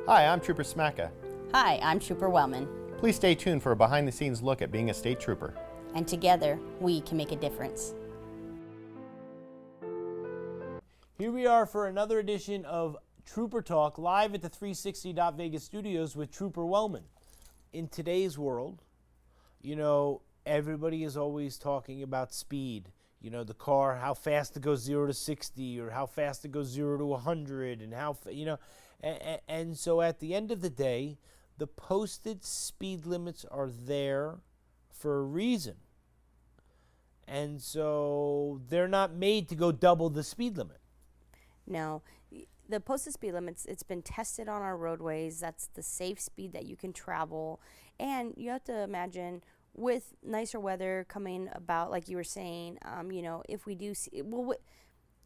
Hi, I'm Trooper Smacka. Hi, I'm Trooper Wellman, Please stay tuned for a behind-the-scenes look at being a state trooper. and together we can make a difference. Here we are for another edition of Trooper Talk, live at the 360 Vegas studios with Trooper Wellman. In today's world, everybody is always talking about speed. The car, how fast it goes 0 to 60, or how fast it goes 0 to 100, and and so at the end of the day, the posted speed limits are there for a reason. And so they're not made to go double the speed limit. No, the posted speed limits, it's been tested on our roadways. That's the safe speed that you can travel. And you have to imagine with nicer weather coming about, like you were saying, if we do see,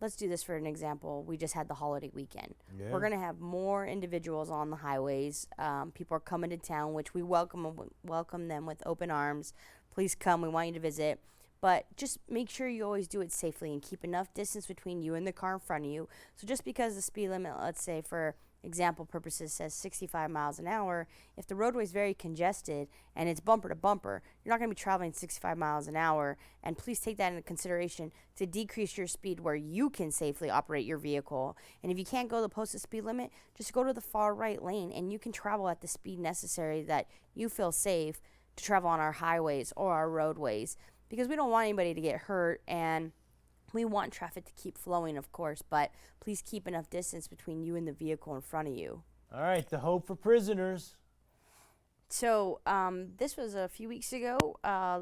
let's do this for an example. We just had the holiday weekend. Yeah. We're going to have more individuals on the highways. People are coming to town, which we welcome them with open arms. Please come. We want you to visit. But just make sure you always do it safely and keep enough distance between you and the car in front of you. So just because the speed limit, let's say for example purposes, says 65 miles an hour, if the roadway is very congested and it's bumper to bumper, you're not going to be traveling 65 miles an hour. And please take that into consideration to decrease your speed where you can safely operate your vehicle. And if you can't go the posted speed limit, just go to the far right lane and you can travel at the speed necessary that you feel safe to travel on our highways or our roadways. Because we don't want anybody to get hurt, and we want traffic to keep flowing, of course, but please keep enough distance between you and the vehicle in front of you. All right, the hope for prisoners. So this was a few weeks ago.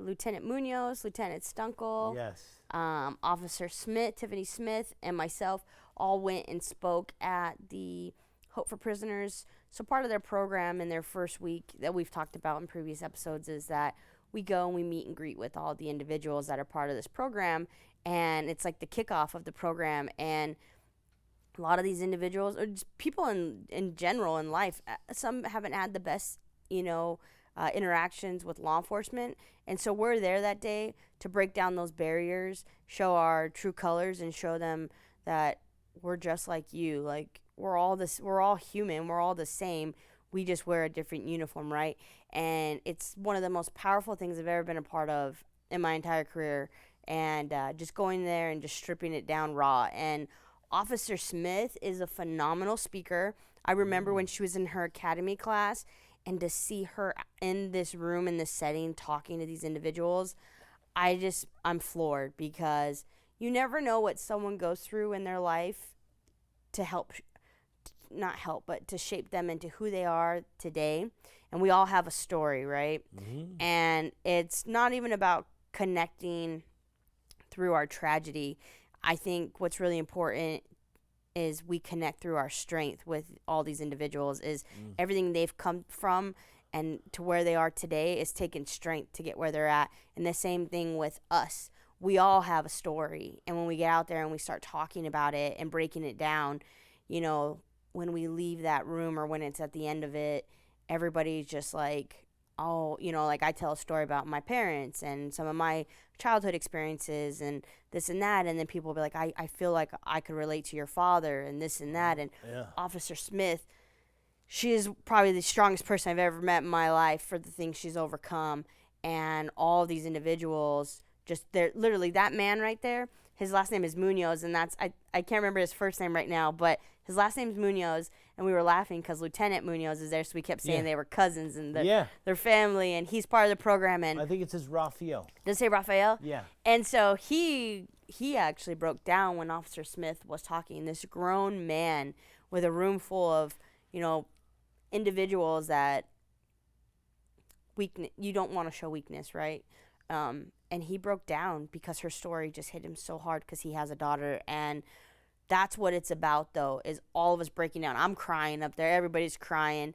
Lieutenant Munoz, Lieutenant Stunkel, Yes. Officer Smith, Tiffany Smith, and myself all went and spoke at the Hope for Prisoners. So part of their program in their first week that we've talked about in previous episodes is that we go and we meet and greet with all the individuals that are part of this program, and it's like the kickoff of the program. And a lot of these individuals, or just people in general in life, some haven't had the best, interactions with law enforcement. And so we're there that day to break down those barriers, show our true colors, and show them that we're just like you. Like, we're all human, we're all the same. We just wear a different uniform, right? And it's one of the most powerful things I've ever been a part of in my entire career. And just going there and just stripping it down raw. And Officer Smith is a phenomenal speaker. I remember when she was in her academy class, and to see her in this room, in this setting, talking to these individuals, I'm floored, because you never know what someone goes through in their life to to shape them into who they are today. And we all have a story, right? Mm-hmm. And it's not even about connecting through our tragedy. I think what's really important is we connect through our strength with all these individuals. Everything they've come from and to where they are today is taking strength to get where they're at. And the same thing with us. We all have a story. And when we get out there and we start talking about it and breaking it down, when we leave that room or when it's at the end of it, everybody's just like, oh, like I tell a story about my parents and some of my childhood experiences and this and that. And then people will be like, I feel like I could relate to your father and this and that. And yeah. Officer Smith, she is probably the strongest person I've ever met in my life for the things she's overcome. And all these individuals, they're literally, that man right there, his last name is Munoz, and I can't remember his first name right now, but his last name is Munoz, and we were laughing because Lieutenant Munoz is there, so we kept saying they were cousins and their family, and he's part of the program. And I think it says Raphael. Does it say Raphael? Yeah. And so he actually broke down when Officer Smith was talking. This grown man with a room full of, individuals that you don't want to show weakness, right? And he broke down because her story just hit him so hard because he has a daughter. And that's what it's about, though, is all of us breaking down. I'm crying up there. Everybody's crying.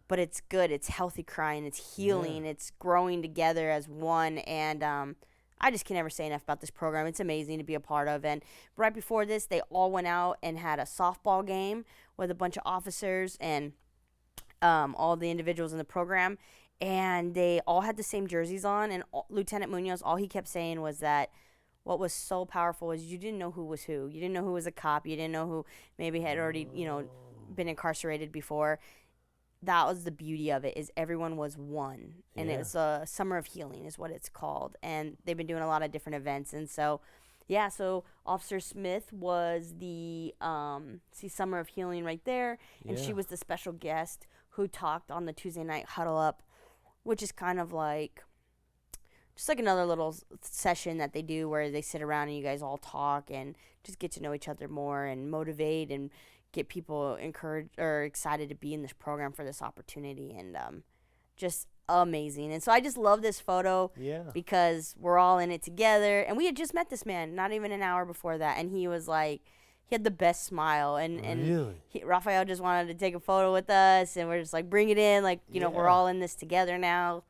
But it's good. It's healthy crying. It's healing. Yeah. It's growing together as one. And I just can never say enough about this program. It's amazing to be a part of. And right before this, they all went out and had a softball game with a bunch of officers and all the individuals in the program. And they all had the same jerseys on. And Lieutenant Munoz, all he kept saying was that what was so powerful is you didn't know who was who. You didn't know who was a cop. You didn't know who maybe had already, been incarcerated before. that was the beauty of it, is everyone was one. And Yeah. it's a summer of healing is what it's called. And they've been doing a lot of different events. And so, yeah, so Officer Smith was the see Summer of Healing right there. And she Yeah. was the special guest who talked on the Tuesday night huddle up, which is kind of like just like another little session that they do where they sit around and you guys all talk and just get to know each other more and motivate and get people encouraged or excited to be in this program for this opportunity. And just amazing. And so I just love this photo Yeah. because we're all in it together. And we had just met this man not even an hour before that, and he was like, he had the best smile, and Really? Raphael just wanted to take a photo with us, and we're just like, bring it in, like, you know, we're Yeah. all in this together now.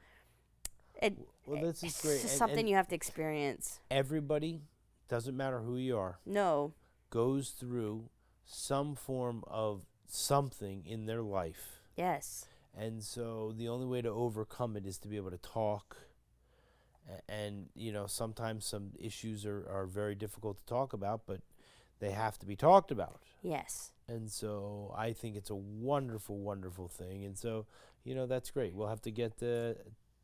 Well, this is It's great. just And- something and you have to experience. everybody, doesn't matter who you are, No. goes through some form of something in their life. Yes. And so the only way to overcome it is to be able to talk. And, you know, sometimes some issues are very difficult to talk about, but they have to be talked about. Yes. And so I think it's a wonderful, wonderful thing. And so, you know, that's great. We'll have to get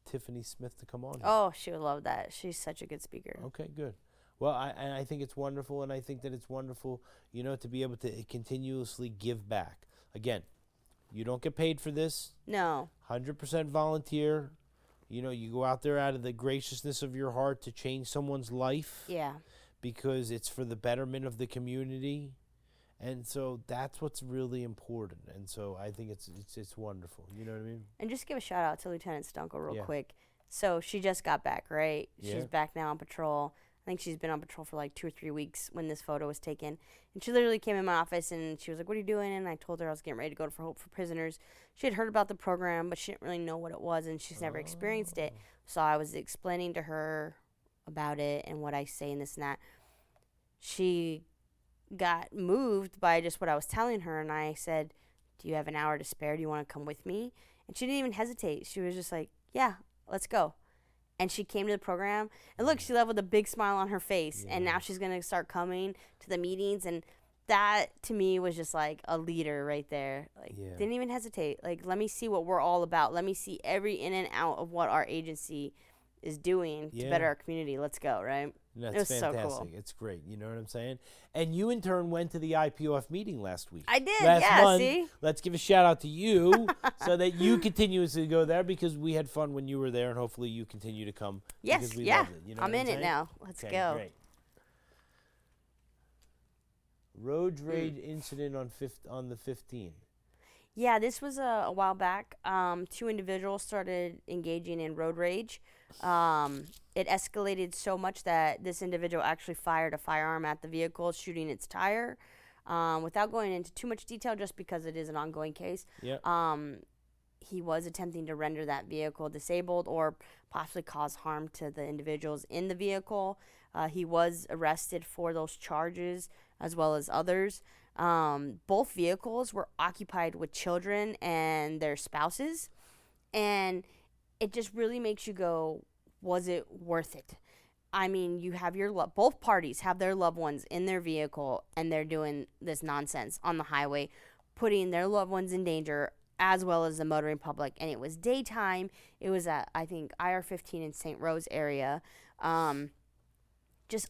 Tiffany Smith to come on here. Oh, she would love that. She's such a good speaker. Okay, good. Well, I think it's wonderful, and I think that it's wonderful, you know, to be able to continuously give back. Again, you don't get paid for this. No. 100% volunteer. You know, you go out there out of the graciousness of your heart to change someone's life Yeah. because it's for the betterment of the community. And so that's what's really important. And so I think it's wonderful. You know what I mean? And just give a shout out to Lieutenant Stunkel real Yeah. quick. So she just got back, right? Yeah. She's back now on patrol. I think she's been on patrol for like 2 or 3 weeks when this photo was taken. And she literally came in my office and she was like, "What are you doing?" And I told her I was getting ready to go for Hope for Prisoners. She had heard about the program, but she didn't really know what it was, and she's never experienced it. So I was explaining to her about it and what I say and this and that. She got moved by just what I was telling her, and I said, "Do you have an hour to spare? Do you want to come with me?" And she didn't even hesitate. She was just like, "Yeah, let's go." And she came to the program, and look, she left with a big smile on her face. And now she's going to start coming to the meetings. And that, to me, was just like a leader right there. Like, Yeah. didn't even hesitate. Like, let me see what we're all about. Let me see every in and out of what our agency is doing to better Yeah. our community. Let's go, right? And It that's was so fantastic. cool. It's great. You know what I'm saying? And you, in turn, went to the IPOF meeting last week. I did, Last yeah, month. see? Let's give a shout out to you so that you continuously go there because we had fun when you were there, and hopefully you continue to come. Yes, because we yeah. loved it. You know I'm what in it saying? now. Let's Okay, go. Great. Road rage incident on the 15th. Yeah, this was a while back. 2 individuals started engaging in road rage. It escalated so much that this individual actually fired a firearm at the vehicle, shooting its tire. Without going into too much detail, just because it is an ongoing case, Yeah. he was attempting to render that vehicle disabled or possibly cause harm to the individuals in the vehicle. He was arrested for those charges as well as others. Both vehicles were occupied with children and their spouses. And it just really makes you go, was it worth it? I mean, you have both parties have their loved ones in their vehicle, and they're doing this nonsense on the highway, putting their loved ones in danger as well as the motoring public. And it was daytime. It was at, I think, IR-15 in St. Rose area. Just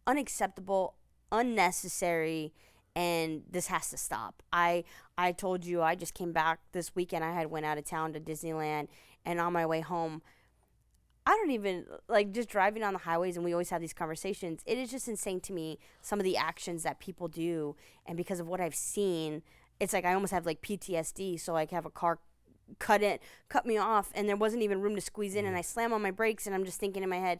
unacceptable, unnecessary, and this has to stop. I told you I just came back this weekend. I had went out of town to Disneyland, and on my way home, I don't even, like, just driving on the highways, and we always have these conversations. It is just insane to me, some of the actions that people do, and because of what I've seen, it's like I almost have, like, PTSD, so, like, have a car cut me off, and there wasn't even room to squeeze in, and I slam on my brakes, and I'm just thinking in my head,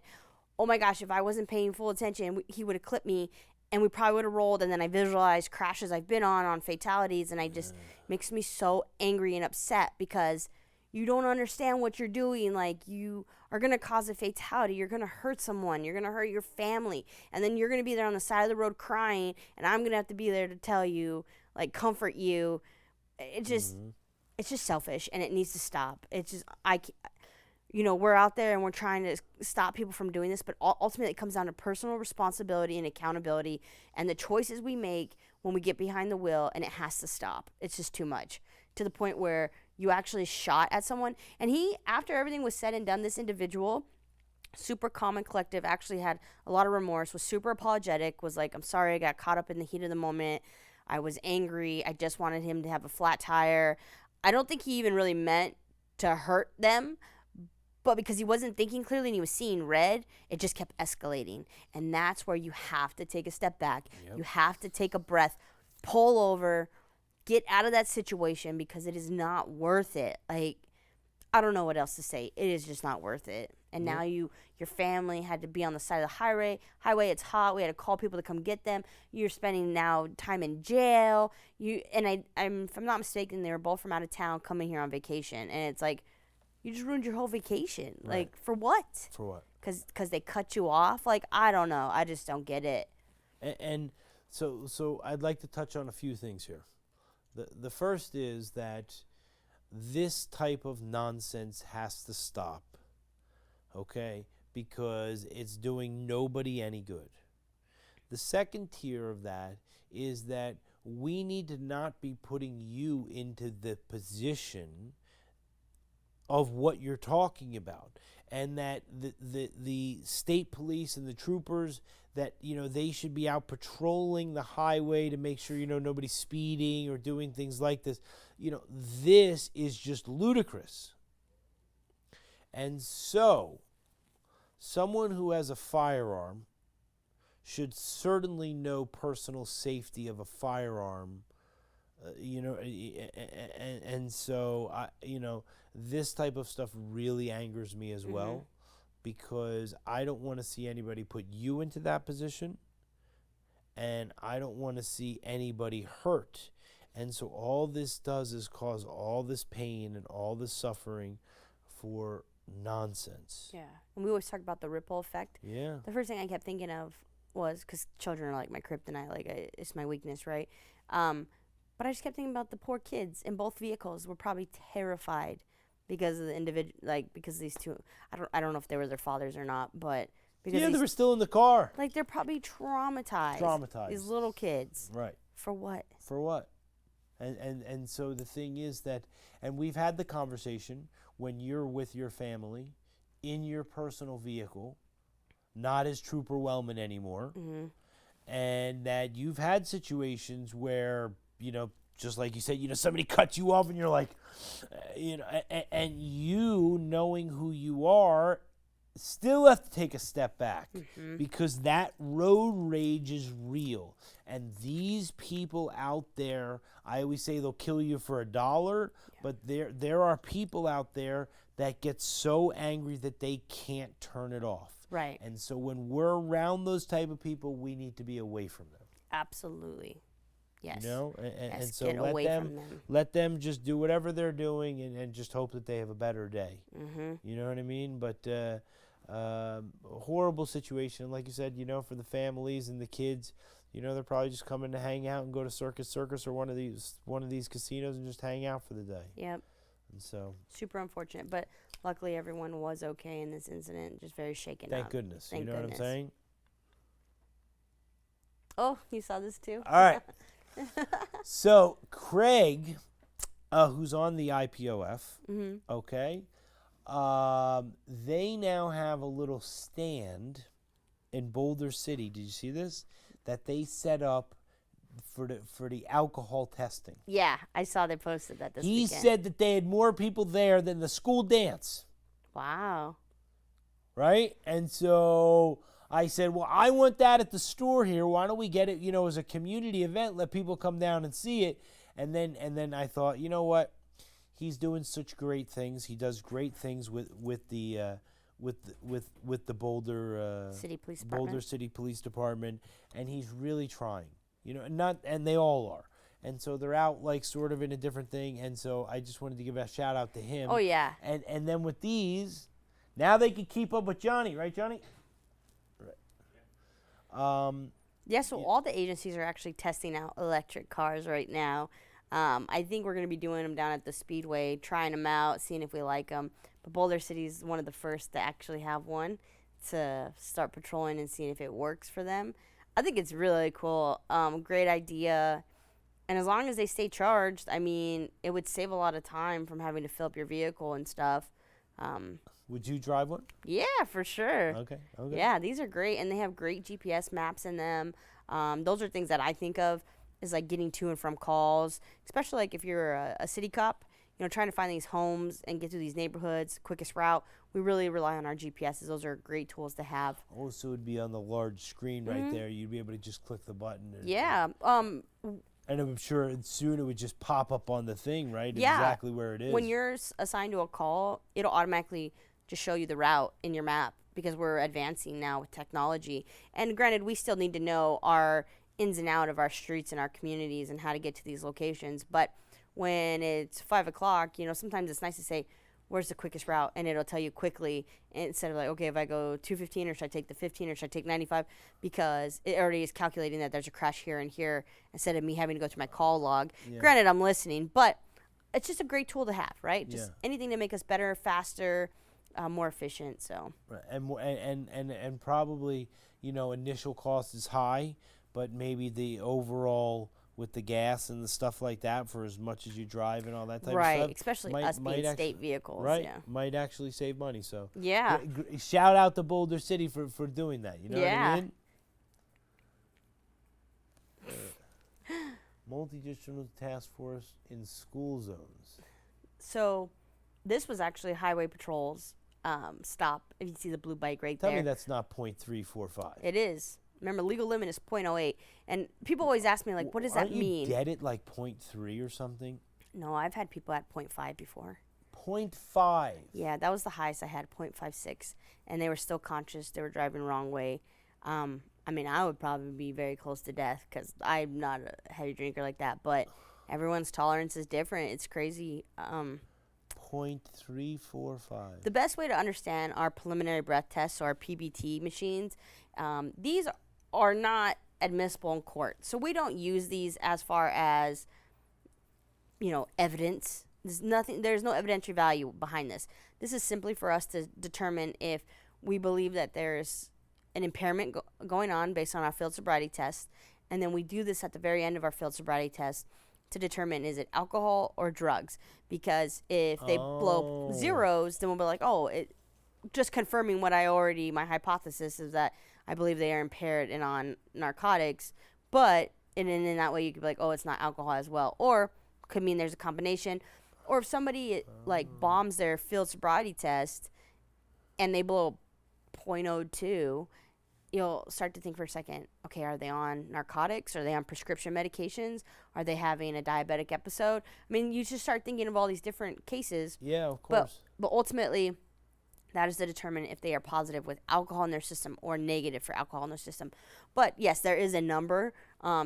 oh my gosh, if I wasn't paying full attention, he would have clipped me, and we probably would have rolled. And then I visualized crashes I've been on fatalities, and I just makes me so angry and upset because you don't understand what you're doing. Like, you are going to cause a fatality. You're going to hurt someone. You're going to hurt your family. And then you're going to be there on the side of the road crying, and I'm going to have to be there to tell you, like, comfort you. It just, it's just selfish, and it needs to stop. It's just, we're out there and we're trying to stop people from doing this, but ultimately it comes down to personal responsibility and accountability and the choices we make when we get behind the wheel, and it has to stop. It's just too much. to the point where you actually shot at someone. And he, after everything was said and done, this individual, super calm and collective, actually had a lot of remorse, was super apologetic, was like, I'm sorry, I got caught up in the heat of the moment. I was angry. I just wanted him to have a flat tire. I don't think he even really meant to hurt them, but because he wasn't thinking clearly and he was seeing red, it just kept escalating. And that's where you have to take a step back. Yep. You have to take a breath, pull over, get out of that situation, because it is not worth it. Like, I don't know what else to say. It is just not worth it. And now your family had to be on the side of the highway. It's hot. We had to call people to come get them. You're spending now time in jail. I'm if I'm not mistaken, they were both from out of town coming here on vacation, and it's like, you just ruined your whole vacation. Right. Like, for what? For what? Because they cut you off. Like, I don't know. I just don't get it. And so I'd like to touch on a few things here. The first is that this type of nonsense has to stop, okay? Because it's doing nobody any good. The second tier of that is that we need to not be putting you into the position of what you're talking about, and that the state police and the troopers, that they should be out patrolling the highway to make sure nobody's speeding or doing things like this. This is just ludicrous. And so someone who has a firearm should certainly know personal safety of a firearm. And so this type of stuff really angers me as well, because I don't want to see anybody put you into that position, and I don't want to see anybody hurt. And so all this does is cause all this pain and all this suffering for nonsense. Yeah. And we always talk about the ripple effect. Yeah. The first thing I kept thinking of was, because children are like my kryptonite, it's my weakness, right? But I just kept thinking about the poor kids in both vehicles were probably terrified because of the individual, because these two, I don't know if they were their fathers or not, but because they were still in the car. Like, they're probably traumatized. These little kids. Right. For what? For what? And so the thing is that, and we've had the conversation, when you're with your family in your personal vehicle, not as Trooper Wellman anymore, and that you've had situations where, just like you said, somebody cut you off and you're like, and you, knowing who you are, still have to take a step back, because that road rage is real. And these people out there, I always say they'll kill you for $1, but there are people out there that get so angry that they can't turn it off. Right. And so when we're around those type of people, we need to be away from them. Absolutely. Yes. And so get away from them. Let them just do whatever they're doing, and just hope that they have a better day. You know what I mean? But a horrible situation, like you said, for the families and the kids. They're probably just coming to hang out and go to Circus or one of these casinos and just hang out for the day. Yep. And so super unfortunate, but luckily everyone was okay in this incident. Just very shaken up. Thank goodness. Thank what I'm saying? Oh, you saw this too? All right. So Craig, who's on the IPOF, okay, they now have a little stand in Boulder City. Did you see this? That they set up for the alcohol testing. Yeah, I saw they posted that this weekend. He said that they had more people there than the school dance. Wow. Right? And so I said, well, I want that at the store here. Why don't we get it, as a community event, let people come down and see it. And then I thought, you know what? He's doing such great things. He does great things with the Boulder City Police Department. Boulder City Police Department, and he's really trying. And they all are. And so they're out sort of in a different thing, and so I just wanted to give a shout out to him. Oh yeah. And then with these, now they can keep up with Johnny, right, Johnny? Right. So all the agencies are actually testing out electric cars right now. I think we're going to be doing them down at the Speedway, trying them out, seeing if we like them. But Boulder City is one of the first to actually have one, to start patrolling and seeing if it works for them. I think it's really cool. Great idea. And as long as they stay charged, I mean, it would save a lot of time from having to fill up your vehicle and stuff. Would you drive one? Yeah, for sure. Okay. Yeah, these are great, and they have great GPS maps in them. Those are things that I think of is like getting to and from calls, especially like if you're a city cop, trying to find these homes and get through these neighborhoods, quickest route. We really rely on our GPSs. Those are great tools to have. Also, it would be on the large screen right there. You'd be able to just click the button. Yeah. And I'm sure soon it would just pop up on the thing, right? Yeah. Exactly where it is. When you're assigned to a call, it'll automatically just show you the route in your map because we're advancing now with technology. And granted, we still need to know our ins and out of our streets and our communities and how to get to these locations. But when it's 5 o'clock, sometimes it's nice to say, where's the quickest route? And it'll tell you quickly instead of like, okay, if I go 215 or should I take the 15 or should I take 95? Because it already is calculating that there's a crash here and here instead of me having to go through my call log. Yeah. Granted, I'm listening, but it's just a great tool to have, right? Just anything to make us better, faster, more efficient. So and probably initial cost is high, but maybe the overall with the gas and the stuff like that for as much as you drive and all that type of stuff. Right, especially us being state vehicles. Right, yeah. Might actually save money. So yeah, shout out to Boulder City for doing that. You know what I mean? Multidisciplinary task force in school zones. So this was actually highway patrols stop. If you see the blue bike right Tell there. me that's not .345. It is. Remember, legal limit is .08. And people always ask me, like, what does that mean? Aren't you dead at like .3 or something? No, I've had people at .5 before. .5? Yeah, that was the highest I had, .56. And they were still conscious. They were driving the wrong way. I mean, I would probably be very close to death because I'm not a heavy drinker like that. But everyone's tolerance is different. It's crazy. .345. The best way to understand our preliminary breath tests, or our PBT machines, these are not admissible in court. So we don't use these as far as, evidence. There's no evidentiary value behind this. This is simply for us to determine if we believe that there's an impairment going on based on our field sobriety test. And then we do this at the very end of our field sobriety test to determine is it alcohol or drugs. Because if they blow zeros, then we'll be like, just confirming my hypothesis is that I believe they are impaired and on narcotics, but in that way you could be like, it's not alcohol as well, or could mean there's a combination. Or if somebody bombs their field sobriety test and they blow .02, you'll start to think for a second, okay, are they on narcotics? Are they on prescription medications? Are they having a diabetic episode? I mean, you just start thinking of all these different cases. Yeah, of course. But ultimately, that is to determine if they are positive with alcohol in their system or negative for alcohol in their system. But yes, there is a number.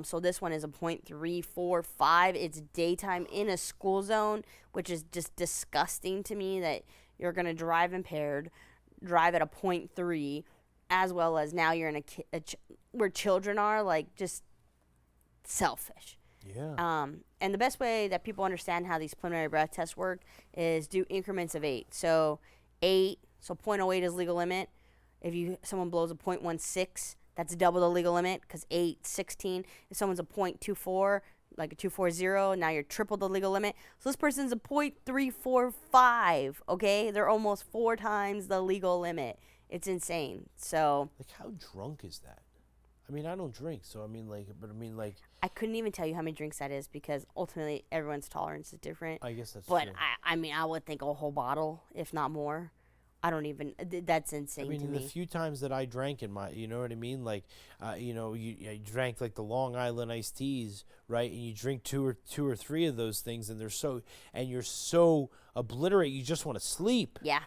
So this one is a .345. It's daytime in a school zone, which is just disgusting to me that you're going to drive impaired, drive at a .3, as well as now you're in where children are, like, just selfish. Yeah. And the best way that people understand how these preliminary breath tests work is do increments of 8. So 8. So .08 is legal limit. If someone blows a .16, that's double the legal limit because 8, 16. If someone's a .24, like a 240, now you're triple the legal limit. So this person's a .345, okay? They're almost 4 times the legal limit. It's insane. So, like, how drunk is that? I mean, I don't drink, so I mean, like, I couldn't even tell you how many drinks that is because ultimately everyone's tolerance is different. I guess that's true. But I mean, I would think a whole bottle, if not more. I don't even. That's insane to me. I mean, the few times that I drank in my, you know what I mean? Like, you drank like the Long Island iced teas, right? And you drink two or three of those things, and you're so obliterate, you just want to sleep. Yeah.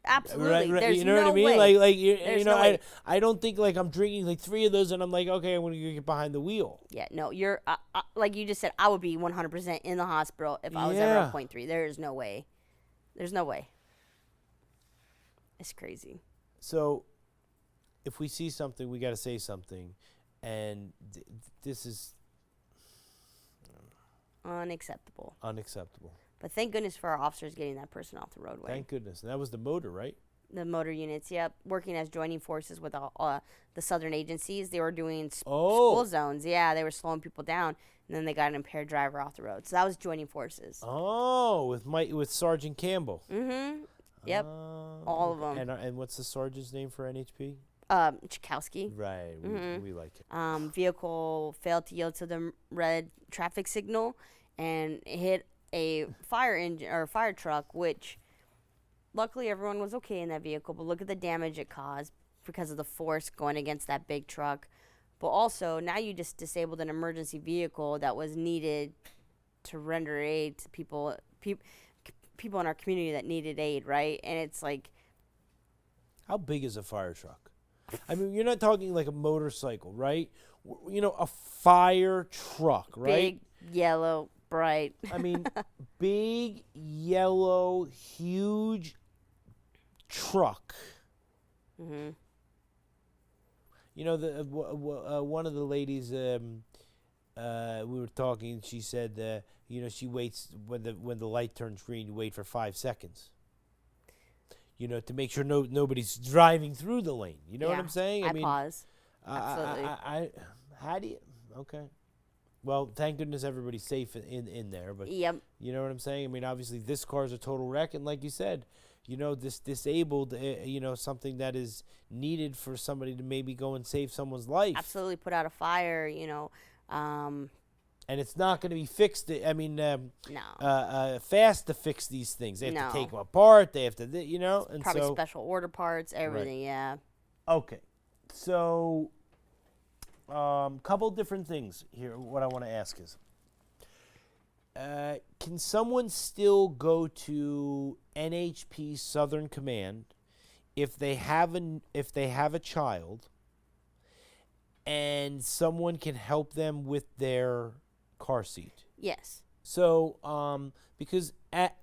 Absolutely. Right, There's you know what I mean? Way. Like I don't think like I'm drinking like 3 of those and I'm like, okay, I'm going to get behind the wheel. Yeah, no, you're like you just said, I would be 100% in the hospital if I was ever a .3. There is no way. There's no way. It's crazy. So if we see something, we got to say something, and this is unacceptable. Unacceptable. But thank goodness for our officers getting that person off the roadway. Thank goodness. And that was the motor, right? The motor units, yep, working as joining forces with all the southern agencies. They were doing Oh. school zones. Yeah, they were slowing people down, and then they got an impaired driver off the road. So that was joining forces. Oh, with Sergeant Campbell. Mm-hmm. Yep. Oh, All of okay. them. And what's the sergeant's name for NHP? Chakowski. Right, we like it. Vehicle failed to yield to the red traffic signal and hit a fire engine or fire truck, which luckily everyone was okay in that vehicle. But look at the damage it caused because of the force going against that big truck. But also, now you just disabled an emergency vehicle that was needed to render aid to people in our community that needed aid, right? And it's like, How big is a fire truck? I mean, you're not talking like a motorcycle, right? You know, a fire truck, right? big, yellow, bright. I mean, big, yellow, huge truck. Mm-hmm. You know, one of the ladies, we were talking. She said, you know, she waits when the light turns green. You wait for 5 seconds. You know, to make sure nobody's driving through the lane. You know what I'm saying? I mean, pause. Absolutely. How do you? Okay. Well, thank goodness everybody's safe in there. But Yep. you know what I'm saying? I mean, obviously this car's a total wreck, and like you said, you know, this disabled, you know, something that is needed for somebody to maybe go and save someone's life. Absolutely put out a fire, you know. And it's not going to be fixed. I mean, No. fast to fix these things. They have No. to take them apart. They have to, you know, and Probably so special order parts, everything, yeah. okay. So, couple different things here. What I want to ask is, can someone still go to NHP Southern Command if they have a child, and someone can help them with their car seat? Yes. So, because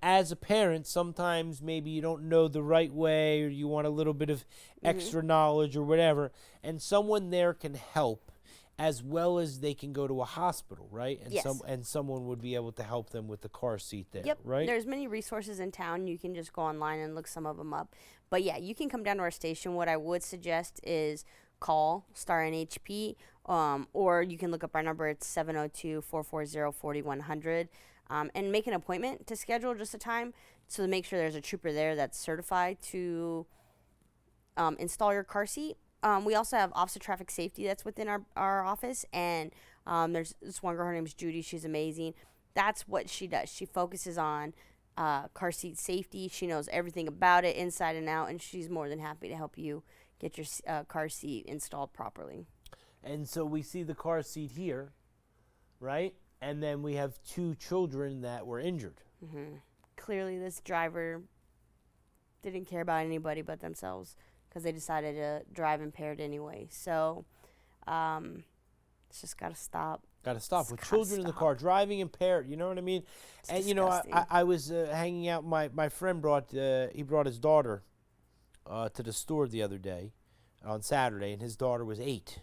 as a parent, sometimes maybe you don't know the right way, or you want a little bit of extra knowledge or whatever, and someone there can help, as well as they can go to a hospital, right? And Yes. and someone would be able to help them with the car seat there, Yep. right? There's many resources in town. You can just go online and look some of them up. But yeah, you can come down to our station. What I would suggest is call Star NHP, or you can look up our number. It's 702-440-4100, and make an appointment to schedule just a time, so to make sure there's a trooper there that's certified to install your car seat. We also have Officer Traffic Safety that's within our office, and there's this one girl, her name's Judy. She's amazing. That's what she does. She focuses on car seat safety. She knows everything about it inside and out, and she's more than happy to help you get your car seat installed properly. And so we see the car seat here, right? And then we have 2 children that were injured. Mm-hmm. Clearly, this driver didn't care about anybody but themselves, because they decided to drive impaired anyway. So, it's just got to stop. Got to stop It's with gotta children in the stop. car, driving impaired. You know what I mean? It's And disgusting. I was hanging out. My friend brought his daughter to the store the other day on Saturday, and his daughter was 8.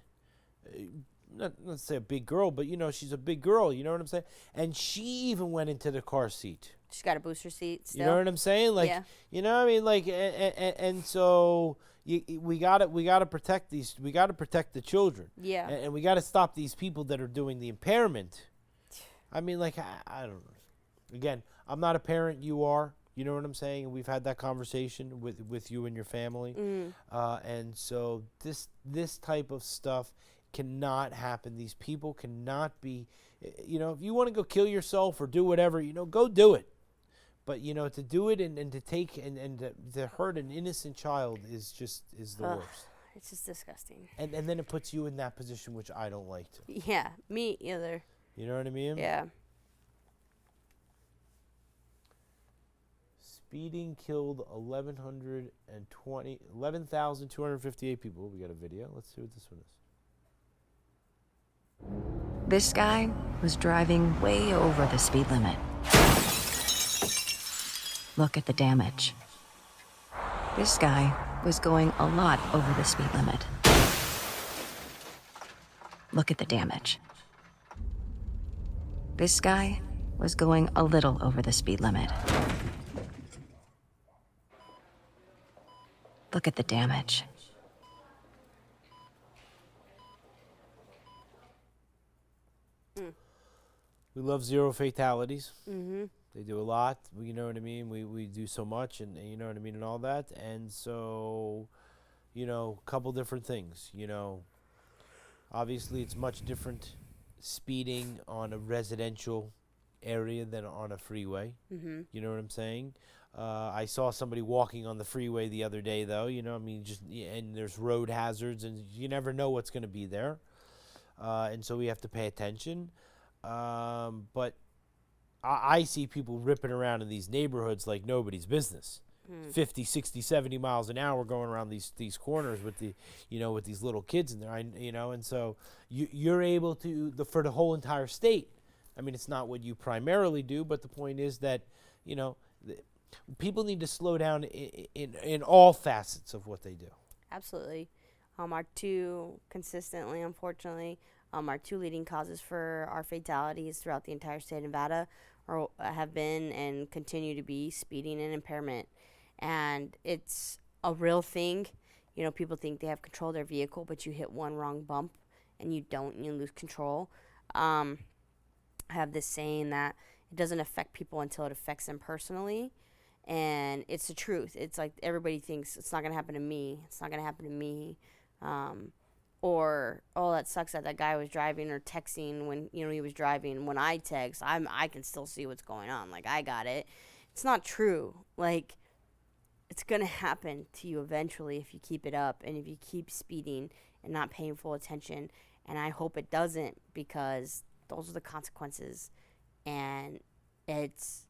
Not to say a big girl, but she's a big girl. You know what I'm saying? And she even went into the car seat. She's got a booster seat still. You know what I'm saying? Like, Yeah. you know what I mean? Like, and so we gotta protect these. We gotta protect the children. Yeah. And we gotta stop these people that are doing the impairment. I mean, like, I don't know. Again, I'm not a parent. You are. You know what I'm saying? And we've had that conversation with you and your family. And so this type of stuff cannot happen. These people cannot be. If you want to go kill yourself or do whatever, go do it. But to do it and to take and to hurt an innocent child is the worst. It's just disgusting. And then it puts you in that position, which I don't like to. Yeah, me either. You know what I mean? Yeah. Speeding killed 11,258 people. We got a video. Let's see what this one is. This guy was driving way over the speed limit. Look at the damage. This guy was going a lot over the speed limit. Look at the damage. This guy was going a little over the speed limit. Look at the damage. We love zero fatalities. Mm-hmm. They do a lot. You know what I mean? We do so much, and you know what I mean, and all that. And so, a couple different things. Obviously, it's much different speeding on a residential area than on a freeway. Mm-hmm. You know what I'm saying? I saw somebody walking on the freeway the other day, though. And there's road hazards, and you never know what's going to be there. And so we have to pay attention. But I see people ripping around in these neighborhoods like nobody's business. 50, 60, 70 miles an hour going around these corners with with these little kids in there. And so you're able to, for the whole entire state. I mean, it's not what you primarily do, but the point is that, people need to slow down in all facets of what they do. Absolutely. Our two consistently, unfortunately, our two leading causes for our fatalities throughout the entire state of Nevada have been and continue to be speeding and impairment. And it's a real thing. People think they have control of their vehicle, but you hit one wrong bump and you don't, and you lose control. I have this saying that it doesn't affect people until it affects them personally. And it's the truth. It's like everybody thinks it's not going to happen to me. It's not going to happen to me. Or, oh, that sucks that guy was driving or texting when, he was driving. When I text, I can still see what's going on. Like, I got it. It's not true. Like, it's going to happen to you eventually if you keep it up and if you keep speeding and not paying full attention. And I hope it doesn't, because those are the consequences. And it's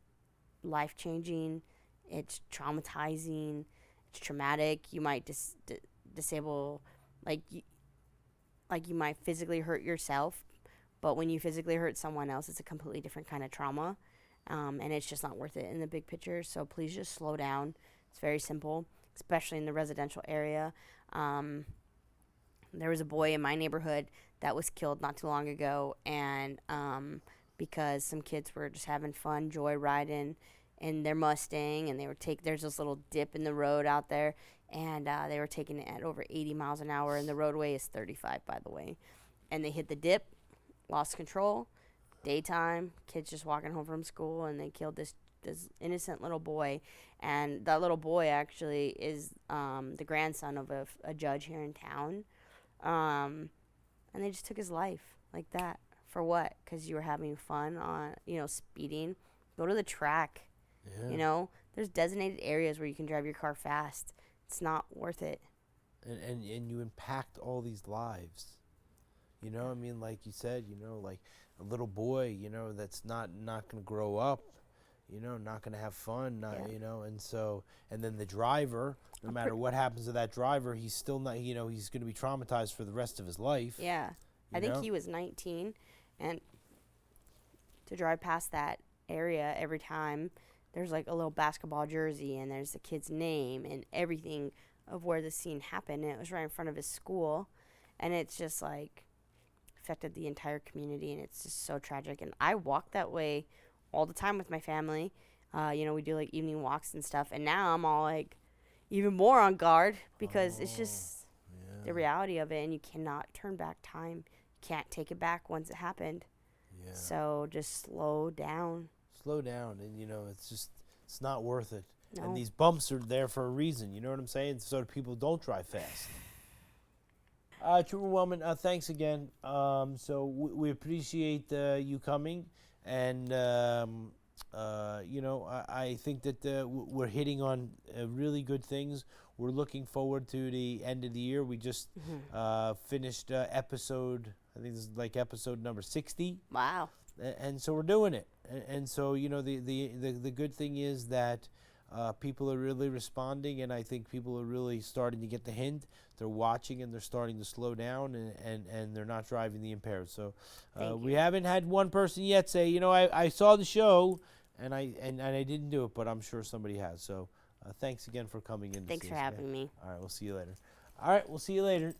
life-changing. It's traumatizing. It's traumatic. You might disable, you might physically hurt yourself, but when you physically hurt someone else, it's a completely different kind of trauma, and it's just not worth it in the big picture. So please just slow down. It's very simple, especially in the residential area. There was a boy in my neighborhood that was killed not too long ago, and because some kids were just having fun joyriding in their Mustang, and there's this little dip in the road out there, and they were taking it at over 80 miles an hour, and the roadway is 35, by the way. And they hit the dip, lost control, daytime, kids just walking home from school, and they killed this innocent little boy. And that little boy actually is the grandson of a judge here in town. And they just took his life like that. For what? Because you were having fun on, speeding. Go to the track. Yeah. There's designated areas where you can drive your car fast. It's not worth it. And you impact all these lives. Like you said, like a little boy, that's not going to grow up, not going to have fun, and then the driver, no matter what happens to that driver, he's still not, he's going to be traumatized for the rest of his life. Yeah. I think he was 19, and to drive past that area every time, there's like a little basketball jersey, and there's the kid's name and everything of where the scene happened, and it was right in front of his school, and it's just like affected the entire community, and it's just so tragic. And I walk that way all the time with my family. We do like evening walks and stuff, and now I'm all like even more on guard because it's just the reality of it, and you cannot turn back time. You can't take it back once it happened. Yeah. So just slow down. And it's not worth it. No. And these bumps are there for a reason, you know what I'm saying? So that people don't drive fast. Trooperwoman, thanks again. So we appreciate you coming, and I think that we're hitting on really good things. We're looking forward to the end of the year. We just finished episode, I think this is like episode number 60. Wow. And so we're doing it. And so, the good thing is that people are really responding, and I think people are really starting to get the hint. They're watching, and they're starting to slow down, and they're not driving the impaired. So we haven't had one person yet say, I saw the show, and I didn't do it, but I'm sure somebody has. So thanks again for coming in. Thanks for having me. All right, we'll see you later.